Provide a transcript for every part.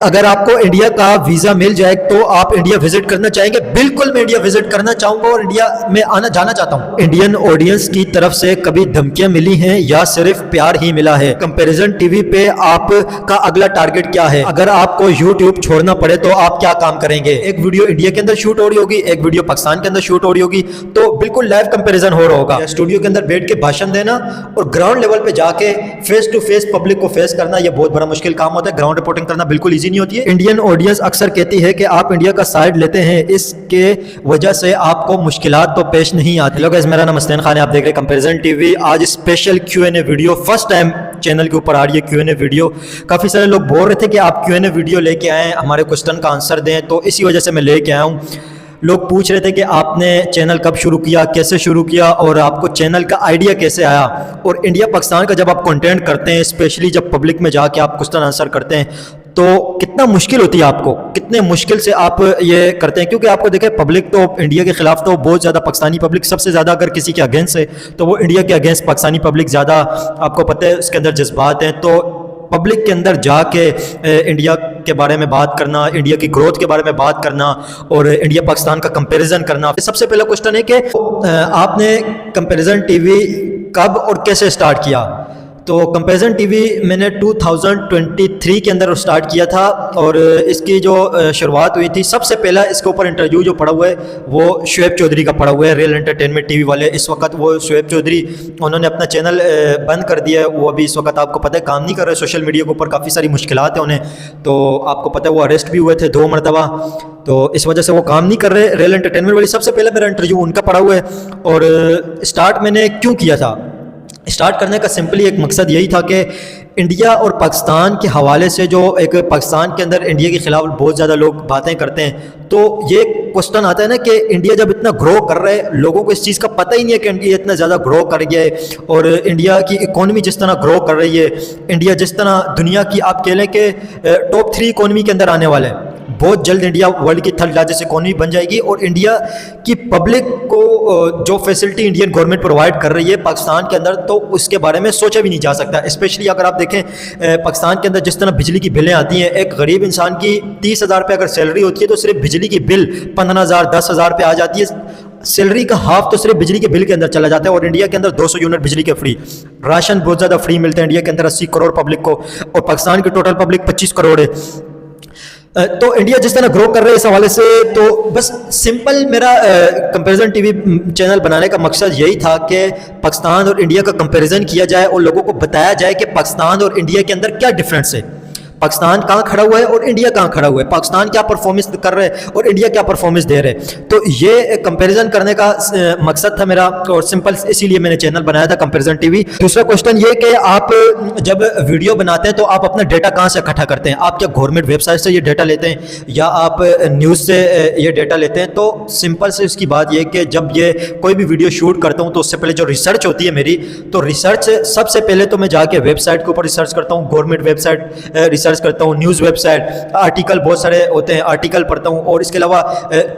اگر آپ کو انڈیا کا ویزا مل جائے تو آپ انڈیا وزٹ کرنا چاہیں گے؟ بالکل میں انڈیا وزٹ کرنا چاہوں گا اور انڈیا میں جانا چاہتا ہوں۔ انڈین آڈینس کی طرف سے کبھی دھمکیاں ملی ہیں یا صرف پیار ہی ملا ہے؟ کمپیریزن ٹی وی پہ آپ کا اگلا ٹارگٹ کیا ہے؟ اگر آپ کو یوٹیوب چھوڑنا پڑے تو آپ کیا کام کریں گے؟ ایک ویڈیو انڈیا کے اندر شوٹ ہو رہی ہوگی، ایک ویڈیو پاکستان کے اندر شوٹ ہو رہی ہوگی، تو بالکل لائیو کمپیریزن ہو رہا ہوگا۔ اسٹوڈیو کے اندر بیٹھ کے بھاشن دینا اور گراؤنڈ لیول پہ جا کے فیس ٹو فیس پبلک کو فیس کرنا، یہ بہت بڑا مشکل کام ہوتا ہے۔ گراؤنڈ رپورٹنگ کرنا بالکل ایزی نہیں ہوتی ہے۔ انڈین آڈینس اکثر کہتی ہے کہ آپ انڈیا کا سائیڈ لیتے ہیں، اس کے وجہ سے آپ کو مشکلات تو پیش نہیں آتی۔ ہیلو گائز، میرا نام حسین خان ہے، آپ دیکھ رہے ہیں کمپیریزن ٹی وی۔ آج اسپیشل کیو این اے ویڈیو فرسٹ ٹائم چینل کے اوپر آ رہی ہے کیو این اے ویڈیو۔ کافی سارے لوگ بول رہے تھے کہ آپ کیو این اے ویڈیو لے کے آئیں، ہمارے کوسچن کا آنسر دیں، تو اسی وجہ سے میں لے کے آیا ہوں۔ لوگ پوچھ رہے تھے کہ آپ نے چینل کب شروع کیا، کیسے شروع کیا، اور آپ کو چینل کا آئیڈیا کیسے آیا، اور انڈیا پاکستان کا جب آپ کنٹینٹ کرتے ہیں، اسپیشلی جب پبلک میں جا کے آپ کوسچن آنسر کرتے ہیں، تو کتنا مشکل ہوتی ہے آپ کو، کتنے مشکل سے آپ یہ کرتے ہیں، کیونکہ آپ کو دیکھیں پبلک تو انڈیا کے خلاف تو بہت زیادہ، پاکستانی پبلک سب سے زیادہ اگر کسی کے اگینسٹ ہے تو وہ انڈیا کے اگینسٹ پاکستانی پبلک زیادہ، آپ کو پتہ ہے اس کے اندر جذبات ہیں۔ تو پبلک کے اندر جا کے انڈیا کے بارے میں بات کرنا، انڈیا کی گروتھ کے بارے میں بات کرنا اور انڈیا پاکستان کا کمپیریزن کرنا، سب سے پہلا کوسچن ہے کہ آپ نے کمپیریزن ٹی وی کب اور کیسے سٹارٹ کیا؟ تو کمپیریزن ٹی وی میں نے 2023 کے اندر سٹارٹ کیا تھا، اور اس کی جو شروعات ہوئی تھی، سب سے پہلا اس کے اوپر انٹرویو جو پڑا ہوا ہے وہ شعیب چودھری کا پڑا ہوا ہے، ریئل انٹرٹینمنٹ ٹی وی والے۔ اس وقت وہ شعیب چودھری انہوں نے اپنا چینل بند کر دیا ہے، وہ ابھی اس وقت آپ کو پتہ ہے کام نہیں کر رہے، سوشل میڈیا کے اوپر کافی ساری مشکلات ہیں انہیں، تو آپ کو پتہ ہے وہ اریسٹ بھی ہوئے تھے 2 مرتبہ، تو اس وجہ سے وہ کام نہیں کر رہے۔ ریئل انٹرٹینمنٹ والی سب سے پہلا میرا انٹرویو ان کا پڑا ہوا ہے۔ اور اسٹارٹ میں نے کیوں کیا تھا؟ اسٹارٹ کرنے کا سمپلی ایک مقصد یہی تھا کہ انڈیا اور پاکستان کے حوالے سے جو ایک پاکستان کے اندر انڈیا کے خلاف بہت زیادہ لوگ باتیں کرتے ہیں، تو یہ کوسچن آتا ہے نا کہ انڈیا جب اتنا گرو کر رہے ہیں، لوگوں کو اس چیز کا پتہ ہی نہیں ہے کہ انڈیا اتنا زیادہ گرو کر گیا ہے، اور انڈیا کی اکانومی جس طرح گرو کر رہی ہے، انڈیا جس طرح دنیا کی آپ کہہ لیں کہ ٹاپ 3 اکانومی کے اندر آنے والے ہیں، بہت جلد انڈیا ورلڈ کی 3rd لارجسٹ اکانومی بن جائے گی، اور انڈیا کی پبلک کو جو فیسلٹی انڈین گورنمنٹ پرووائڈ کر رہی ہے پاکستان کے اندر، تو اس کے بارے میں سوچا بھی نہیں جا سکتا۔ اسپیشلی اگر آپ دیکھیں پاکستان کے اندر جس طرح بجلی کی بلیں آتی ہیں، ایک غریب انسان کی 30,000 روپے اگر سیلری ہوتی ہے تو صرف بجلی کی بل 15,000 10,000 روپے آ جاتی ہے، سیلری کا ہاف تو صرف بجلی کے بل کے اندر چلا جاتا ہے، اور انڈیا کے اندر 200 یونٹ بجلی کے فری، راشن بہت زیادہ فری ملتے ہیں انڈیا کے اندر 80 کروڑ پبلک کو، اور پاکستان کی ٹوٹل پبلک 25 کروڑ ہے۔ تو انڈیا جس طرح گرو کر رہے ہیں اس حوالے سے، تو بس سمپل میرا کمپیریزن ٹی وی چینل بنانے کا مقصد یہی تھا کہ پاکستان اور انڈیا کا کمپیریزن کیا جائے اور لوگوں کو بتایا جائے کہ پاکستان اور انڈیا کے اندر کیا ڈفرینس ہے، پاکستان کہاں کھڑا ہوا ہے اور انڈیا کہاں کھڑا ہوا ہے، پاکستان کیا پرفارمنس کر رہے ہیں اور انڈیا کیا پرفارمنس دے رہے ہیں۔ تو یہ کمپیریزن کرنے کا مقصد تھا میرا، اور سمپل اسی لیے میں نے چینل بنایا تھا کمپیریزن ٹی وی۔ دوسرا کوسچن یہ کہ آپ جب ویڈیو بناتے ہیں تو آپ اپنا ڈیٹا کہاں سے اکٹھا کرتے ہیں؟ آپ کیا گورنمنٹ ویب سائٹ سے یہ ڈیٹا لیتے ہیں یا آپ نیوز سے یہ ڈیٹا لیتے ہیں؟ تو سمپل سے اس کی بات یہ کہ جب یہ کوئی بھی ویڈیو شوٹ کرتا ہوں تو اس سے پہلے جو ریسرچ ہوتی ہے میری، تو ریسرچ سب سے پہلے تو میں جا کے ویب سائٹ کے اوپر ریسرچ کرتا ہوں، گورنمنٹ ویب سائٹ ریسرچ کرتا ہوں، نیوز ویب سائٹ، آرٹیکل بہت سارے ہوتے ہیں، آرٹیکل پڑھتا ہوں، اور اس کے علاوہ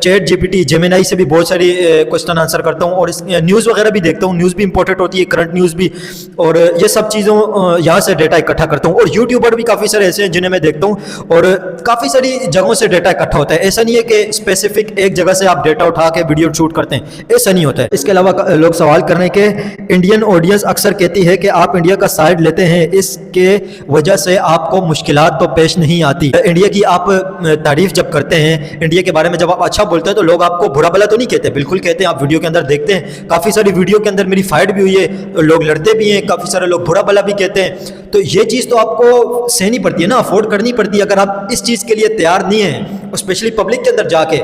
چیٹ جی پی ٹی جیمینائی سے بھی بہت ساری کوسچن آنسر کرتا ہوں، اور نیوز وغیرہ بھی دیکھتا ہوں، نیوز بھی امپورٹنٹ ہوتی ہے، کرنٹ نیوز بھی، اور یہ سب چیزوں یہاں سے ڈیٹا اکٹھا کرتا ہوں۔ اور یوٹیوبر بھی کافی سارے ایسے ہیں جنہیں میں دیکھتا ہوں، اور کافی ساری جگہوں سے ڈیٹا اکٹھا ہوتا ہے۔ ایسا نہیں ہے کہ اسپیسیفک ایک جگہ سے آپ ڈیٹا اٹھا کے ویڈیو شوٹ کرتے ہیں، ایسا نہیں ہوتا ہے۔ اس کے علاوہ لوگ سوال کر رہے ہیں کہ انڈین آڈینس اکثر کہتی ہے کہ آپ انڈیا کا سائیڈ لیتے ہیں، اس کے وجہ سے آپ کو مشکلات تو پیش نہیں آتی۔ انڈیا کی آپ تعریف جب کرتے ہیں، انڈیا کے بارے میں جب آپ اچھا بولتے ہیں، تو لوگ آپ کو برا بلا تو نہیں کہتے، بالکل کہتے ہیں۔ آپ ویڈیو کے اندر دیکھتے ہیں کافی ساری ویڈیو کے اندر میری فائٹ بھی ہوئی ہے، لوگ لڑتے بھی ہیں، کافی سارے لوگ برا بلا بھی کہتے ہیں، تو یہ چیز تو آپ کو سہنی پڑتی ہے نا، افورڈ کرنی پڑتی ہے۔ اگر آپ اس چیز کے لیے تیار نہیں ہیں، اسپیشلی پبلک کے اندر جا کے،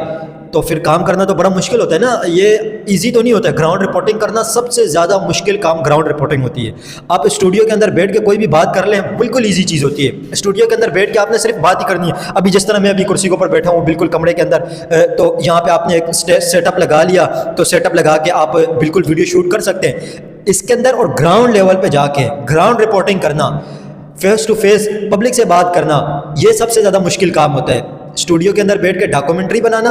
تو پھر کام کرنا تو بڑا مشکل ہوتا ہے نا، یہ ایزی تو نہیں ہوتا ہے۔ گراؤنڈ رپورٹنگ کرنا سب سے زیادہ مشکل کام گراؤنڈ رپورٹنگ ہوتی ہے۔ آپ اسٹوڈیو کے اندر بیٹھ کے کوئی بھی بات کر لیں، بالکل ایزی چیز ہوتی ہے۔ اسٹوڈیو کے اندر بیٹھ کے آپ نے صرف بات ہی کرنی ہے۔ ابھی جس طرح میں ابھی کرسی کے اوپر بیٹھا ہوں بالکل کمرے کے اندر، تو یہاں پہ آپ نے ایک سیٹ اپ لگا لیا، تو سیٹ اپ لگا کے آپ بالکل ویڈیو شوٹ کر سکتے ہیں اس کے اندر۔ اور گراؤنڈ لیول پہ جا کے گراؤنڈ رپورٹنگ کرنا، فیس ٹو فیس پبلک سے بات کرنا، یہ سب سے زیادہ مشکل کام ہوتا ہے۔ اسٹوڈیو کے اندر بیٹھ کے ڈاکومنٹری بنانا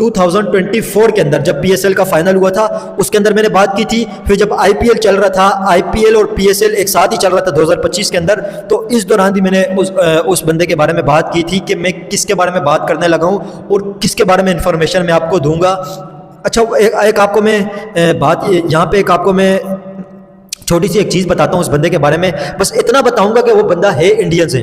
2024 کے اندر جب PSL کا فائنل ہوا تھا اس کے اندر میں نے بات کی تھی. پھر جب IPL چل رہا تھا, IPL اور PSL ایک ساتھ ہی چل رہا تھا 2025 کے اندر, تو اس دوران بھی میں نے اس بندے کے بارے میں بات کی تھی کہ میں کس کے بارے میں بات کرنے لگا ہوں اور کس کے بارے میں انفارمیشن میں آپ کو دوں گا. اچھا, ایک آپ کو میں بات یہاں پہ ایک آپ کو میں چھوٹی سی ایک چیز بتاتا ہوں اس بندے کے بارے میں. بس اتنا بتاؤں گا کہ وہ بندہ ہے انڈین سے,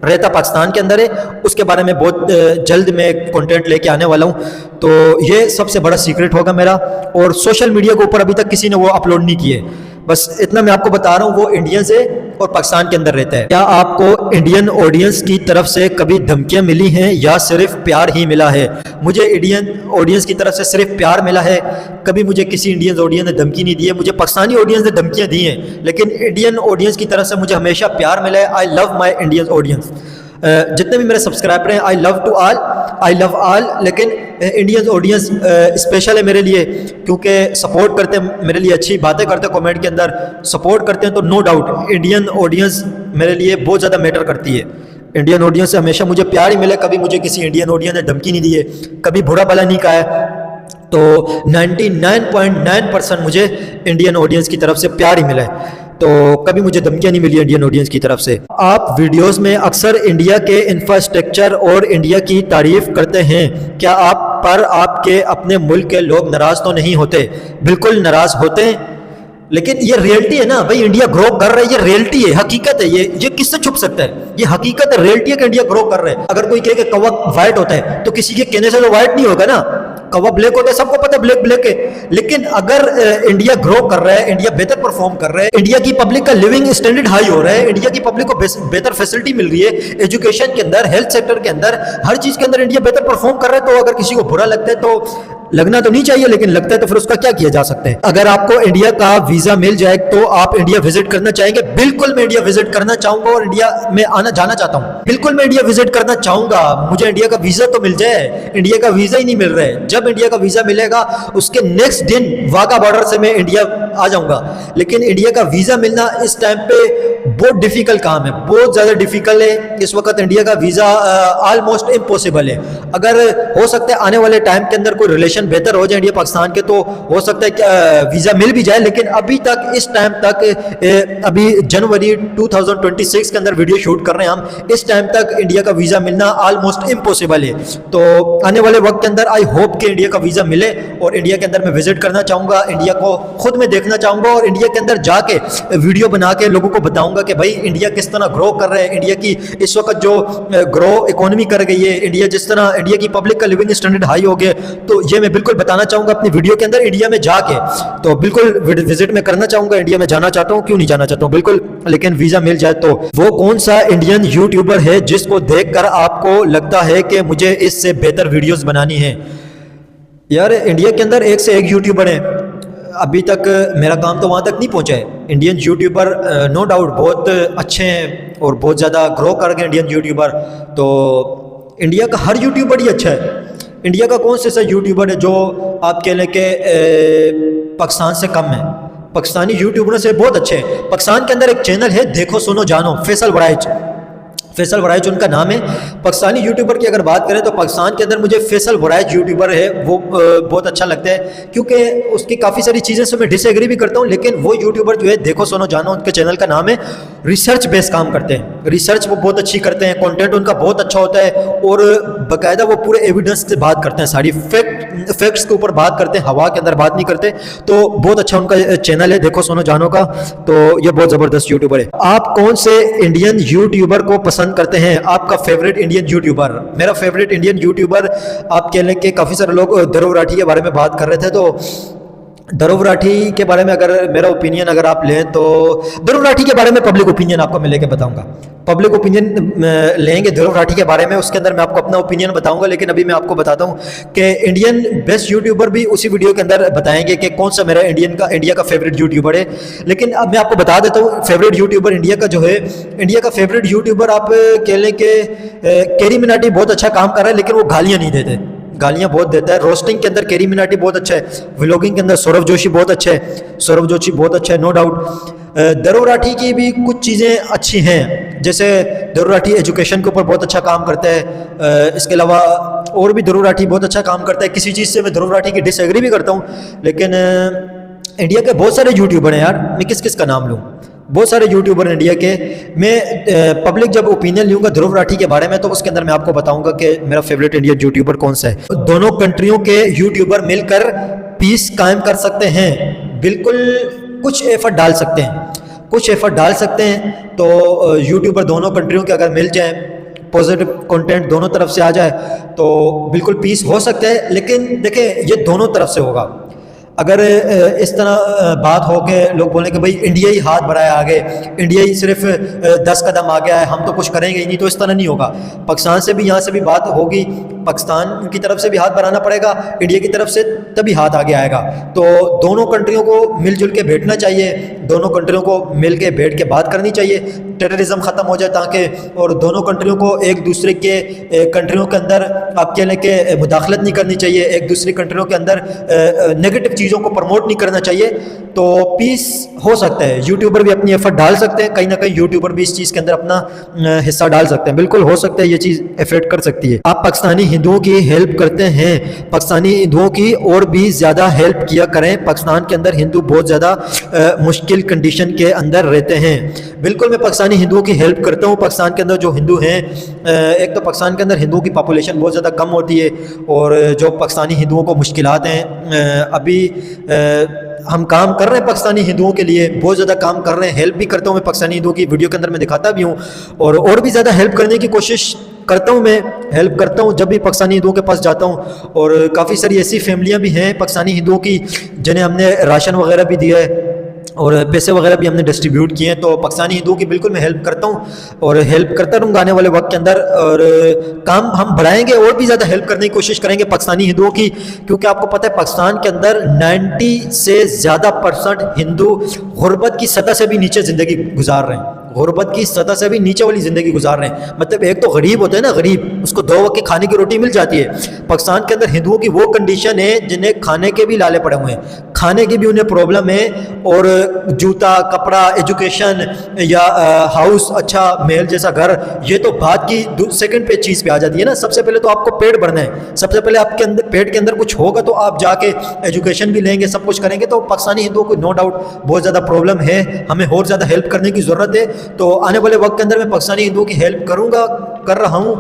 رہتا پاکستان کے اندر ہے. اس کے بارے میں بہت جلد میں کنٹینٹ لے کے آنے والا ہوں. تو یہ سب سے بڑا سیکرٹ ہوگا میرا, اور سوشل میڈیا کے اوپر ابھی تک کسی نے وہ اپلوڈ نہیں کیے. بس اتنا میں آپ کو بتا رہا ہوں, وہ انڈین سے اور پاکستان کے اندر رہتا ہے. کیا آپ کو انڈین آڈینس کی طرف سے کبھی دھمکیاں ملی ہیں یا صرف پیار ہی ملا ہے؟ مجھے انڈین آڈینس کی طرف سے صرف پیار ملا ہے. کبھی مجھے کسی انڈین آڈینس نے دھمکی نہیں دی ہے. مجھے پاکستانی آڈینس نے دھمکیاں دی ہیں, لیکن انڈین آڈینس کی طرف سے مجھے ہمیشہ پیار ملا ہے. آئی لو مائی انڈین آڈینس. جتنے بھی میرے سبسکرائبر ہیں, آئی لو آل, لیکن انڈین آڈینس اسپیشل ہے میرے لیے, کیونکہ سپورٹ کرتے ہیں میرے لیے, اچھی باتیں کرتے ہیں کامنٹ کے اندر, سپورٹ کرتے ہیں. تو نو ڈاؤٹ انڈین آڈینس میرے لیے بہت زیادہ میٹر کرتی ہے. انڈین آڈینس سے ہمیشہ مجھے پیار ہی ملے. کبھی مجھے کسی انڈین آڈینس نے دھمکی نہیں دی ہے, کبھی برا بھلا نہیں کہا ہے. تو 99.9% مجھے انڈین آڈینس کی طرف سے پیار ہی ملا ہے. تو کبھی مجھے دھمکیاں نہیں ملی انڈین آڈینس کی طرف سے. آپ ویڈیوز میں اکثر انڈیا کے انفراسٹرکچر اور انڈیا کی تعریف کرتے ہیں, کیا آپ کے اپنے ملک کے لوگ ناراض تو نہیں ہوتے؟ بالکل ناراض ہوتے ہیں, لیکن یہ ریئلٹی ہے نا بھائی. انڈیا گرو کر رہا ہے, یہ ریئلٹی ہے, حقیقت ہے. یہ کس سے چھپ سکتا ہے؟ یہ حقیقت ہے, ریئلٹی ہے کہ انڈیا گرو کر رہا ہے. اگر کوئی کہے کہ کوا وائٹ ہوتا ہے تو کسی کے کہنے سے تو وائٹ نہیں ہوگا نا. کوا بلیک ہوتا ہے, سب کو پتہ ہے بلیک ہے. لیکن اگر انڈیا گرو کر رہا ہے, انڈیا بہتر پرفارم کر رہا ہے, انڈیا کی پبلک کا لیونگ اسٹینڈرڈ ہائی ہو رہا ہے, انڈیا کی پبلک کو بہتر فیسلٹی مل رہی ہے, ایجوکیشن کے اندر, ہیلتھ سیکٹر کے اندر, ہر چیز کے اندر انڈیا بہتر پرفارم کر رہا ہے. تو اگر کسی کو برا لگتا ہے تو لگنا تو نہیں چاہیے, لیکن لگتا ہے تو پھر اس کا کیا کیا جا سکتا ہے. اگر آپ کو انڈیا کا ویزا مل جائے تو آپ انڈیا وزٹ کرنا چاہیں گے؟ بالکل میں انڈیا وزٹ کرنا چاہوں گا, اور انڈیا میں جانا چاہتا ہوں. بالکل میں انڈیا وزٹ کرنا چاہوں گا. مجھے انڈیا کا ویزا تو مل جائے, انڈیا کا ویزا ہی نہیں مل رہا ہے. جب انڈیا کا ویزا ملے گا اس کے نیکسٹ دن واگا بارڈر سے میں انڈیا آ جاؤں گا. لیکن انڈیا کا ویزا ملنا اس ٹائم پہ بہت ڈیفیکلٹ کام ہے, بہت زیادہ ڈیفیکلٹ ہے. اس وقت انڈیا کا ویزا آلموسٹ امپاسبل ہے. اگر ہو سکتا ہے آنے والے ٹائم کے اندر کوئی ریلیشن بہتر ہو جائے انڈیا پاکستان کے, تو ہو سکتا ہے کہ ویزا مل بھی جائے. لیکن ابھی تک اس ٹائم تک, ابھی جنوری 2026 کے اندر ویڈیو شوٹ کر رہے ہیں ہم, اس ٹائم تک انڈیا کا ویزا ملنا آلموسٹ امپاسبل ہے. تو آنے والے وقت کے اندر آئی ہوپ کہ انڈیا کا ویزا ملے, اور انڈیا کے اندر میں وزٹ کرنا چاہوں گا. انڈیا کو خود میں دیکھنا چاہوں گا, اور انڈیا کے اندر جا کے ویڈیو بنا کے لوگوں کو بتاؤں گا کہ بھائی انڈیا کس طرح گرو کر رہا ہے. انڈیا کی اس وقت جو گرو اکانومی کر گئی ہے, انڈیا جس طرح انڈیا کی پبلک کا لیونگ اسٹینڈرڈ ہائی ہو گیا, تو یہ میں بالکل بتانا چاہوں گا اپنی ویڈیو کے اندر انڈیا میں جا کے. تو بالکل وزٹ میں کرنا چاہوں گا, انڈیا میں جانا چاہتا ہوں, کیوں نہیں جانا چاہتا ہوں بالکل, لیکن ویزا مل جائے تو. وہ کون سا انڈین یوٹیوبر ہے جس کو دیکھ کر آپ کو لگتا ہے کہ مجھے اس سے بہتر ویڈیوز بنانی ہیں؟ یار انڈیا کے اندر ایک سے ایک یوٹیوبر ہیں, ابھی تک میرا کام تو وہاں تک نہیں پہنچا ہے. انڈین یوٹیوبر نو ڈاؤٹ بہت اچھے ہیں اور بہت زیادہ گرو کر گئے انڈین یوٹیوبر. تو انڈیا کا ہر یوٹیوبر ہی اچھا ہے. انڈیا کا کون سا یوٹیوبر ہے جو آپ کہہ لیں کہ پاکستان سے کم ہے؟ پاکستانی یوٹیوبروں سے بہت اچھے ہیں. پاکستان کے اندر ایک چینل ہے دیکھو سنو جانو, فیصل ورائج ان کا نام ہے. پاکستانی یوٹیوبر کی اگر بات کریں تو پاکستان کے اندر مجھے فیصل ورائج یوٹیوبر ہے وہ بہت اچھا لگتا ہے, کیونکہ اس کی کافی ساری چیزیں سے میں ڈس ایگری بھی کرتا ہوں. لیکن وہ یوٹیوبر جو ہے دیکھو سنو جانو, ان کے چینل کا نام ہے, ریسرچ بیس کام کرتے ہیں. ریسرچ وہ بہت اچھی کرتے ہیں, کانٹینٹ ان کا بہت اچھا ہوتا ہے, اور باقاعدہ وہ پورے ایویڈنس سے بات کرتے ہیں, ساری فیکٹس کے اوپر بات کرتے ہیں, ہوا کے اندر بات نہیں کرتے. تو بہت اچھا ان کا چینل ہے دیکھو سنو جانو کا. تو یہ بہت زبردست یوٹیوبر ہے. آپ کون سے انڈین یوٹیوبر کو پسند کرتے ہیں؟ آپ کا فیوریٹ انڈین یوٹیوبر؟ میرا فیوریٹ انڈین یوٹیوبر آپ کہہ لیں کہ کافی سارے لوگ دھرو راٹھی کے بارے میں بات کر رہے تھے. تو دھرو راٹھی کے بارے میں اگر میرا اوپینین اگر آپ لیں تو دھرو راٹھی کے بارے میں پبلک اوپینین آپ کو میں لے کے بتاؤں گا. پبلک اوپینین لیں گے دھرو راٹھی کے بارے میں, اس کے اندر میں آپ کو اپنا اوپینین بتاؤں گا. لیکن ابھی میں آپ کو بتاتا ہوں کہ انڈین بیسٹ یوٹیوبر بھی اسی ویڈیو کے اندر بتائیں گے کہ کون سا میرا انڈیا کا فیوریٹ یوٹیوبر ہے. لیکن اب میں آپ کو بتا دیتا ہوں فیوریٹ یوٹیوبر انڈیا کا جو ہے, انڈیا کا فیوریٹ یوٹیوبر آپ کہہ لیں کہ کیری مناٹی بہت اچھا کام کر رہا ہے, لیکن وہ گالیاں نہیں دیتے, گالیاں بہت دیتا ہے. روسٹنگ کے اندر کیری مناٹی بہت اچھا ہے, ولاگنگ کے اندر سوربھ جوشی بہت اچھا ہے, نو ڈاؤٹ. دھرو راٹھی کی بھی کچھ چیزیں اچھی ہیں, جیسے دھرو راٹھی ایجوکیشن کے اوپر بہت اچھا کام کرتا ہے، اس کے علاوہ اور بھی دھرو راٹھی بہت اچھا کام کرتا ہے. کسی چیز سے میں دھرو راٹھی کی ڈس ایگری بھی کرتا ہوں، لیکن انڈیا کے بہت سارے یوٹیوبر ہیں یار، میں کس کا نام لوں، بہت سارے یوٹیوبر انڈیا کے. میں پبلک جب اوپینین لوں گا دھرو راٹھی کے بارے میں تو اس کے اندر میں آپ کو بتاؤں گا کہ میرا فیوریٹ انڈین یوٹیوبر کون سا ہے. دونوں کنٹریوں کے یوٹیوبر مل کر پیس قائم کر سکتے ہیں، بالکل کچھ ایفرٹ ڈال سکتے ہیں. تو یوٹیوبر دونوں کنٹریوں کے اگر مل جائیں، پازیٹیو کنٹینٹ دونوں طرف سے آ جائے تو بالکل پیس ہو سکتا ہے. لیکن دیکھیں یہ دونوں طرف سے ہوگا. اگر اس طرح بات ہو کہ لوگ بولیں کہ بھائی انڈیا ہی ہاتھ بڑھایا آگے، انڈیا ہی صرف 10 قدم آ گیا ہے، ہم تو کچھ کریں گے ہی نہیں، تو اس طرح نہیں ہوگا. پاکستان سے بھی یہاں سے بھی بات ہوگی، پاکستان کی طرف سے بھی ہاتھ بڑھانا پڑے گا، انڈیا کی طرف سے تبھی ہاتھ آگے آئے گا. تو دونوں کنٹریوں کو مل جل کے بیٹھنا چاہیے، دونوں کنٹریوں کو مل کے بیٹھ کے بات کرنی چاہیے، ٹیررزم ختم ہو جائے تاکہ، اور دونوں کنٹریوں کو ایک دوسرے کے کنٹریوں کے اندر آپ کہہ لیں کہ مداخلت نہیں کرنی چاہیے، ایک دوسری کنٹریوں کے اندر نیگیٹو چیزوں کو پروموٹ نہیں کرنا چاہیے. تو پیس ہو سکتا ہے. یوٹیوبر بھی اپنی ایفرٹ ڈال سکتے ہیں، کہیں نہ کہیں یوٹیوبر بھی اس چیز کے اندر اپنا حصہ ڈال سکتے ہیں. بالکل ہو سکتا ہے یہ چیز افیکٹ کر سکتی ہے. آپ پاکستانی ہندوؤں کی ہیلپ کرتے ہیں، پاکستانی ہندوؤں کی اور بھی زیادہ ہیلپ کیا کریں. پاکستان کے اندر ہندو بہت زیادہ مشکل کنڈیشن کے اندر رہتے ہیں. بالکل میں پاکستانی ہندوؤں کی ہیلپ کرتا ہوں. پاکستان کے اندر جو ہندو ہیں، ایک تو پاکستان کے اندر ہندوؤں کی پاپولیشن بہت زیادہ کم ہوتی ہے، اور جو پاکستانی ہندوؤں کو مشکلات ہیں، ابھی ہم کام کر رہے ہیں پاکستانی ہندوؤں کے لیے، بہت زیادہ کام کر رہے ہیں. ہیلپ بھی کرتا ہوں میں پاکستانی ہندوؤں کی، ویڈیو کے اندر میں دکھاتا بھی ہوں، اور بھی زیادہ ہیلپ کرنے کی کوشش کرتا ہوں. میں ہیلپ کرتا ہوں جب بھی پاکستانی ہندوؤں کے پاس جاتا ہوں. اور کافی ساری ایسی فیملیاں بھی ہیں پاکستانی ہندوؤں کی جنہیں ہم نے راشن وغیرہ بھی دیا ہے اور پیسے وغیرہ بھی ہم نے ڈسٹریبیوٹ کیے ہیں. تو پاکستانی ہندوؤں کی بالکل میں ہیلپ کرتا ہوں اور ہیلپ کرتا رہوں گا آنے والے وقت کے اندر. اور کام ہم بڑھائیں گے، اور بھی زیادہ ہیلپ کرنے کی کوشش کریں گے پاکستانی ہندوؤں کی، کیونکہ آپ کو پتہ ہے پاکستان کے اندر 90 سے زیادہ % ہندو غربت کی سطح سے بھی نیچے زندگی گزار رہے ہیں، غربت کی سطح سے بھی نیچے والی زندگی گزار رہے ہیں. مطلب ایک تو غریب ہوتا ہے نا، غریب، اس کو 2 وقت کے کھانے کی روٹی مل جاتی ہے. پاکستان کے اندر ہندوؤں کی وہ کنڈیشن ہے جنہیں کھانے کے بھی لالے پڑے ہوئے ہیں، کھانے کی بھی انہیں پرابلم ہے، اور جوتا، کپڑا، ایجوکیشن یا ہاؤس، اچھا محل جیسا گھر، یہ تو بات کی سیکنڈ پہ چیز پہ آ جاتی ہے نا. سب سے پہلے تو آپ کو پیٹ بھرنا ہے، سب سے پہلے آپ کے اندر پیٹ کے اندر کچھ ہوگا تو آپ جا کے ایجوکیشن بھی لیں گے، سب کچھ کریں گے. تو پاکستانی ہندوؤں کو نو ڈاؤٹ بہت زیادہ پرابلم ہے، ہمیں اور زیادہ ہیلپ کرنے کی ضرورت ہے. تو آنے والے وقت کے اندر میں پاکستانی ہندوؤں کی ہیلپ کروں گا، کر رہا ہوں.